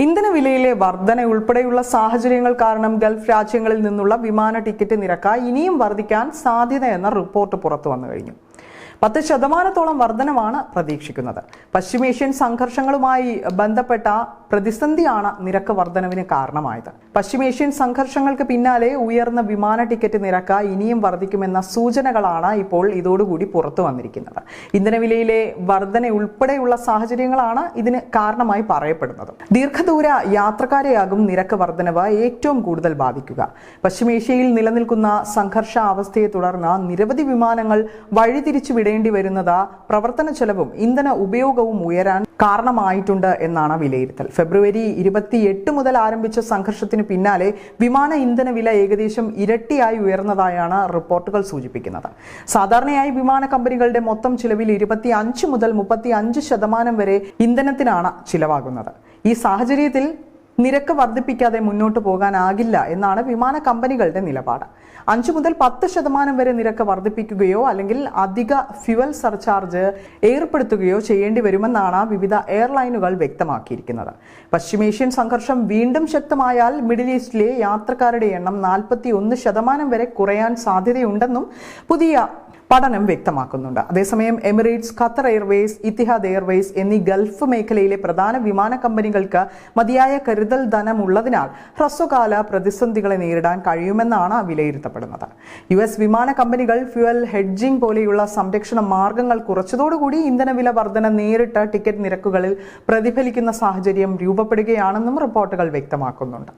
ഇന്ധനവിലയിലെ വർധന ഉൾപ്പെടെയുള്ള സാഹചര്യങ്ങൾ കാരണം ഗൾഫ് രാജ്യങ്ങളിൽ നിന്നുള്ള വിമാന ടിക്കറ്റ് നിരക്ക് ഇനിയും വർദ്ധിക്കാൻ സാധ്യതയെന്ന റിപ്പോർട്ട് പുറത്തു വന്നു കഴിഞ്ഞു. 10% വർധനമാണ് പ്രതീക്ഷിക്കുന്നത്. പശ്ചിമേഷ്യൻ സംഘർഷങ്ങളുമായി ബന്ധപ്പെട്ട പ്രതിസന്ധിയാണ് നിരക്ക് വർധനവിന് കാരണമായത്. പശ്ചിമേഷ്യൻ സംഘർഷങ്ങൾക്ക് പിന്നാലെ ഉയർന്ന വിമാന ടിക്കറ്റ് നിരക്ക് ഇനിയും വർദ്ധിക്കുമെന്ന സൂചനകളാണ് ഇപ്പോൾ ഇതോടുകൂടി പുറത്തു വന്നിരിക്കുന്നത്. ഇന്ധനവിലയിലെ വർധന ഉൾപ്പെടെയുള്ള സാഹചര്യങ്ങളാണ് ഇതിന് കാരണമായി പറയപ്പെടുന്നത്. ദീർഘദൂര യാത്രക്കാരെയാകും നിരക്ക് വർധനവ് ഏറ്റവും കൂടുതൽ ബാധിക്കുക. പശ്ചിമേഷ്യയിൽ നിലനിൽക്കുന്ന സംഘർഷാവസ്ഥയെ തുടർന്ന് നിരവധി വിമാനങ്ങൾ വഴിതിരിച്ചു വിടേണ്ടി വരുന്നത് പ്രവർത്തന ചെലവും ഇന്ധന ഉപയോഗവും ഉയരാൻ കാരണമായിട്ടുണ്ട് എന്നാണ് വിലയിരുത്തൽ. ഫെബ്രുവരി 28 മുതൽ ആരംഭിച്ച സംഘർഷത്തിന് പിന്നാലെ വിമാന ഇന്ധന വില ഏകദേശം ഇരട്ടിയായി ഉയർന്നതായാണ് റിപ്പോർട്ടുകൾ സൂചിപ്പിക്കുന്നത്. സാധാരണയായി വിമാന കമ്പനികളുടെ മൊത്തം ചിലവിൽ 25 മുതൽ 35% വരെ ഇന്ധനത്തിനാണ് ചിലവാകുന്നത്. ഈ സാഹചര്യത്തിൽ നിരക്ക് വർദ്ധിപ്പിക്കാതെ മുന്നോട്ട് പോകാനാകില്ല എന്നാണ് വിമാന കമ്പനികളുടെ നിലപാട്. 5 മുതൽ 10% വരെ നിരക്ക് വർദ്ധിപ്പിക്കുകയോ അല്ലെങ്കിൽ അധിക ഫ്യുവൽ സർചാർജ് ഏർപ്പെടുത്തുകയോ ചെയ്യേണ്ടി വരുമെന്നാണ് വിവിധ എയർലൈനുകൾ വ്യക്തമാക്കിയിരിക്കുന്നത്. പശ്ചിമേഷ്യൻ സംഘർഷം വീണ്ടും ശക്തമായാൽ മിഡിൽ ഈസ്റ്റിലെ യാത്രക്കാരുടെ എണ്ണം 41% വരെ കുറയാൻ സാധ്യതയുണ്ടെന്നും പുതിയ പഠനം വ്യക്തമാക്കുന്നുണ്ട്. അതേസമയം Emirates, Qatar Airways, Ittihad Airways എന്നീ ഗൾഫ് മേഖലയിലെ പ്രധാന വിമാന കമ്പനികൾക്ക് മതിയായ കരുതൽ ധനമുള്ളതിനാൽ ഹ്രസ്വകാല പ്രതിസന്ധികളെ നേരിടാൻ കഴിയുമെന്നാണ് വിലയിരുത്തപ്പെടുന്നത്. US വിമാന കമ്പനികൾ ഫ്യുവൽ ഹെഡ്ജിംഗ് പോലെയുള്ള സംരക്ഷണ മാർഗങ്ങൾ കുറച്ചതോടുകൂടി ഇന്ധനവില വർധന നേരിട്ട് ടിക്കറ്റ് നിരക്കുകളിൽ പ്രതിഫലിക്കുന്ന സാഹചര്യം രൂപപ്പെടുകയാണെന്നും റിപ്പോർട്ടുകൾ വ്യക്തമാക്കുന്നുണ്ട്.